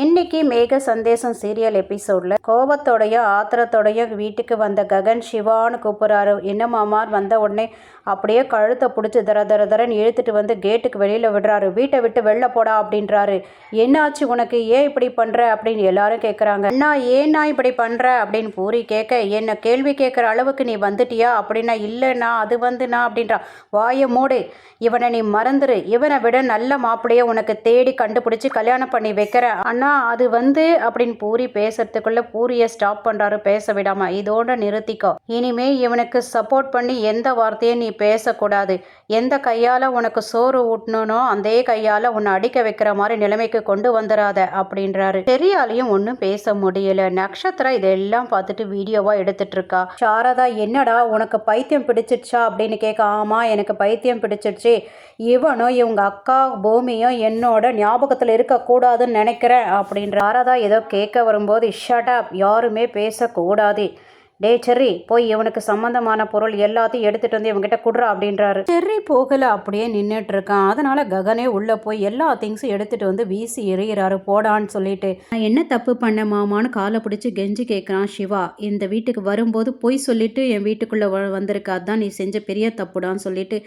இன்னைக்கு மேக சந்தேசம் சீரியல் எபிசோட்ல கோபத்தோடைய ஆத்திரத்தோடைய வீட்டுக்கு வந்த ககன் சிவான்னு கூப்பிட்றாரு. என்ன மாமார் வந்த உடனே அப்படியே கழுத்தை பிடிச்சி தரன்னு இழுத்துட்டு வந்து கேட்டுக்கு வெளியில் விடுறாரு. வீட்டை விட்டு வெளில போடா அப்படின்றாரு. என்னாச்சு உனக்கு, ஏன் இப்படி பண்ணுற அப்படின்னு எல்லாரும் கேட்குறாங்க. அண்ணா ஏன்னா இப்படி பண்ணுற அப்படின்னு பூரி கேட்க, என்ன கேள்வி கேட்குற அளவுக்கு நீ வந்துட்டியா அப்படின்னா, இல்லைண்ணா அது நான் அப்படின்றா. வாயை மூடு, இவனை நீ மறந்துரு, இவனை விட நல்ல மாப்பிள்ளைய உனக்கு தேடி கண்டுபிடிச்சி கல்யாணம் பண்ணி வைக்கிற அண்ணா அது அப்படின்னு பூரி பேசுறதுக்குள்ள பூரியை ஸ்டாப் பண்றாரு, பேச விடாம. இதோட நிறுத்திக்கோ, இனிமே இவனுக்கு சப்போர்ட் பண்ணி எந்த வார்த்தையும் நீ பேசக்கூடாது. எந்த கையால உனக்கு சோறு ஊட்டணும்னோ அந்த கையால உன்னை அடிக்க வைக்கிற மாதிரி நிலைமைக்கு கொண்டு வந்துடாத அப்படின்றாரு. சரியாலையும் ஒன்றும் பேச முடியல. நக்ஷத்ரா இதெல்லாம் பார்த்துட்டு வீடியோவா எடுத்துட்டு இருக்கா. சாரதா என்னடா உனக்கு பைத்தியம் பிடிச்சிடுச்சா அப்படின்னு கேட்க, ஆமா எனக்கு பைத்தியம் பிடிச்சிடுச்சு, இவனும் இவங்க அக்கா பூமியும் என்னோட ஞாபகத்தில் இருக்கக்கூடாதுன்னு நினைக்கிறேன் அப்படின்ற. சாரதா ஏதோ கேட்க வரும்போது, ஷட் அப், யாருமே பேசக்கூடாது, டே செர்ரி போய் இவனுக்கு சம்மந்தமான பொருள் எல்லாத்தையும் எடுத்துகிட்டு வந்து இவங்ககிட்ட குடுறா அப்படின்றாரு. செர்ரி போகலை, அப்படியே நின்றுட்டு இருக்கான். அதனால் ககனே உள்ளே போய் எல்லா திங்ஸும் எடுத்துகிட்டு வந்து வீசி எறிகிறாரு போடான்னு சொல்லிட்டு. நான் என்ன தப்பு பண்ண மாமான்னு காலை பிடிச்சி கெஞ்சி கேட்குறான் சிவா. இந்த வீட்டுக்கு வரும்போது பொய் சொல்லிட்டு என் வீட்டுக்குள்ளே வந்திருக்க, அதுதான் நீ செஞ்ச பெரிய தப்புடான்னு சொல்லிட்டு,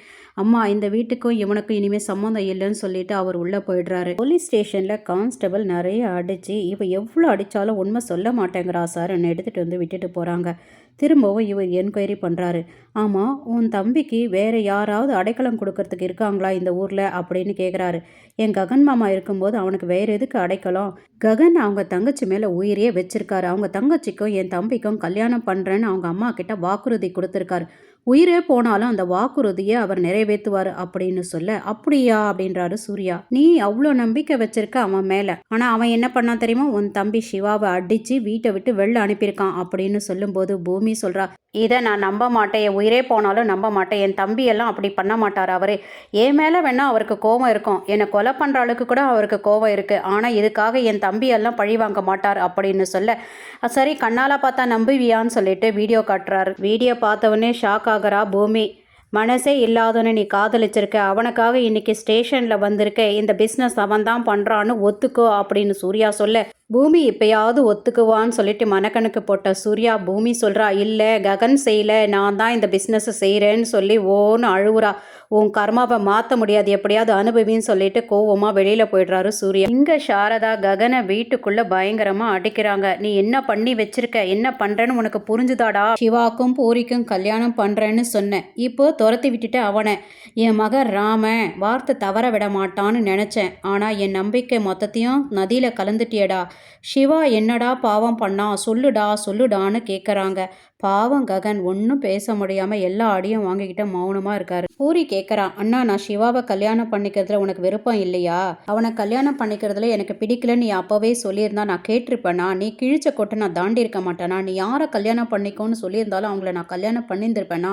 அம்மா இந்த வீட்டுக்கும் இவனுக்கும் இனிமேல் சம்மந்தம் இல்லைன்னு சொல்லிட்டு அவர் உள்ளே போயிடுறாரு. போலீஸ் ஸ்டேஷனில் கான்ஸ்டபிள் நிறைய அடித்து இப்போ எவ்வளோ அடித்தாலும் உண்மை சொல்ல மாட்டேங்கிறா சார், என்னை எடுத்துகிட்டு வந்து விட்டுட்டு போகிறாங்க. திரும்பவும் இவர் என்கொயரி பண்ணுறாரு. ஆமாம், உன் தம்பிக்கு வேறு யாராவது அடைக்கலம் கொடுக்கறதுக்கு இருக்காங்களா இந்த ஊரில் அப்படின்னு கேட்குறாரு. என் ககன் மாமா இருக்கும்போது அவனுக்கு வேறு எதுக்கு அடைக்கலம்? ககன் அவங்க தங்கச்சி மேலே உயிரையே வச்சிருக்காரு. அவங்க தங்கச்சிக்கும் என் தம்பிக்கும் கல்யாணம் பண்ணுறேன்னு அவங்க அம்மா கிட்ட வாக்குறுதி கொடுத்துருக்காரு. உயிரே போனாலும் அந்த வாக்குறுதியை அவர் நிறைவேற்றுவார் அப்படின்னு சொல்ல, அப்படியா அப்படின்றாரு சூர்யா. நீ அவ்வளோ நம்பிக்கை வச்சிருக்க அவன் மேலே, ஆனால் அவன் என்ன பண்ணா தெரியுமா, உன் தம்பி சிவாவை அடித்து வீட்டை விட்டு வெளில அனுப்பியிருக்கான் அப்படின்னு சொல்லும்போது பூமி சொல்கிறா, இதை நான் நம்ப மாட்டேன், என் உயிரே போனாலும் நம்ப மாட்டேன், என் தம்பியெல்லாம் அப்படி பண்ண மாட்டார் அவரு. என் மேலே வேணா அவருக்கு கோபம் இருக்கும், என்னை கொலை பண்ணுற அளவுக்கு கூட அவருக்கு கோபம் இருக்குது, ஆனால் இதுக்காக என் தம்பியெல்லாம் பழி வாங்க மாட்டார் அப்படின்னு சொல்ல, சரி கண்ணால் பார்த்தா நம்புவியான்னு சொல்லிட்டு வீடியோ காட்டுறாரு. வீடியோ பார்த்தவொடனே ஷாக் ஆகிறா பூமி. மனசே இல்லாதவனை நீ காதலிச்சிருக்க, அவனுக்காக இன்னைக்கு ஸ்டேஷனில் வந்திருக்க, இந்த பிஸ்னஸ் அவன் தான் பண்ணுறான்னு ஒத்துக்கோ அப்படின்னு சூர்யா சொல்ல, பூமி இப்பயாவது ஒத்துக்குவான்னு சொல்லிட்டு மனக்கணக்கு போட்ட சூர்யா, பூமி சொல்கிறா, இல்லை ககன் செய்யலை, நான் தான் இந்த பிஸ்னஸை செய்கிறேன்னு சொல்லி ஓன்னு அழுவுறா. உன் கர்மாவை மாற்ற முடியாது, எப்படியாவது அனுபவின்னு சொல்லிட்டு கோவமாக வெளியில் போயிடுறாரு சூர்யா. இங்கே சாரதா ககனை வீட்டுக்குள்ளே பயங்கரமாக அடிக்கிறாங்க. நீ என்ன பண்ணி வச்சிருக்க, என்ன பண்ணுறேன்னு உனக்கு புரிஞ்சுதாடா? சிவாக்கும் பூரிக்கும் கல்யாணம் பண்ணுறேன்னு சொன்னேன், இப்போ துரத்தி விட்டுட்டு அவனை. என் மகன் ராமன் வார்த்தை தவற விட மாட்டான்னு நினச்சேன், ஆனால் என் நம்பிக்கை மொத்தத்தையும் நதியில் கலந்துட்டியடா. சிவா என்னடா பாவம் பண்ணா, சொல்லுடான்னு கேட்குறாங்க. பாவம் ககன் ஒன்றும் பேச முடியாமல் எல்லா அடியும் வாங்கிக்கிட்ட மௌனமாக இருக்காரு. பூரி கேட்குறான், அண்ணா நான் சிவாவை கல்யாணம் பண்ணிக்கிறதுல உனக்கு விருப்பம் இல்லையா? அவனை கல்யாணம் பண்ணிக்கிறதுல எனக்கு பிடிக்கலன்னு நீ அப்போவே சொல்லியிருந்தா நான் கேட்டிருப்பேனா? நீ கிழிச்ச கொட்டை நான் தாண்டி இருக்க மாட்டேனா? நீ யாரை கல்யாணம் பண்ணிக்கோன்னு சொல்லியிருந்தாலும் அவங்கள நான் கல்யாணம் பண்ணியிருந்திருப்பேனா?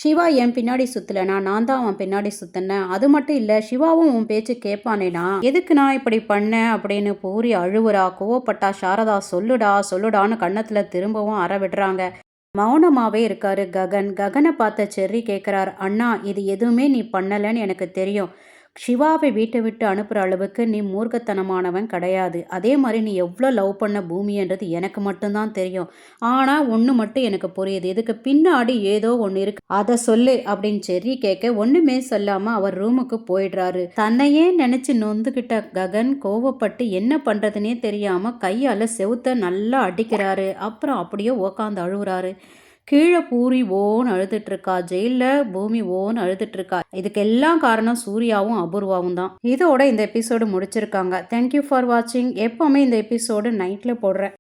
சிவா என் பின்னாடி சுற்றலைனா, நான் தான் அவன் பின்னாடி சுற்றினேன். அது மட்டும் இல்லை, சிவாவும் உன் பேச்சு கேட்பானேனா? எதுக்கு நான் இப்படி பண்ணேன் அப்படின்னு பூரி அழுவுறா. கோவப்பட்டா சாரதா, சொல்லுடான்னு கன்னத்தில் திரும்பவும் அற விடுறாங்க. மௌனமாகவே இருக்காரு ககன். ககனை பார்த்த செர்ரி கேட்குறார், அண்ணா இது எதுவுமே நீ பண்ணலைன்னு எனக்கு தெரியும். சிவாவை வீட்டை விட்டு அனுப்புகிற அளவுக்கு நீ மூர்க்கத்தனமானவன் கிடையாது. அதே மாதிரி நீ எவ்வளோ லவ் பண்ண பூமின்றது எனக்கு மட்டும்தான் தெரியும். ஆனால் ஒன்று மட்டும் எனக்கு புரியுது, இதுக்கு பின்னாடி ஏதோ ஒன்று இருக்கு, அதை சொல்லு அப்படின்னு செர்ரி கேட்க ஒன்றுமே சொல்லாமல் அவர் ரூமுக்கு போயிடுறாரு. தன்னையே நினச்சி நொந்துக்கிட்ட ககன் கோவப்பட்டு என்ன பண்ணுறதுனே தெரியாமல் கையால் செவுத்த நல்லா அடிக்கிறாரு. அப்புறம் அப்படியே உக்காந்து அழுகுறாரு. கீழே பூரி ஓன்னு அழுதுட்டுருக்கா. ஜெயிலில் பூமி ஓன்னு அழுதுட்டுருக்கா. இதுக்கெல்லாம் காரணம் சூர்யாவும் அபூர்வாவும் தான். இதோட இந்த எபிசோடு முடிச்சிருக்காங்க. தேங்க்யூ ஃபார் வாட்சிங். எப்போவுமே இந்த எபிசோடு நைட்டில் போடுறேன்.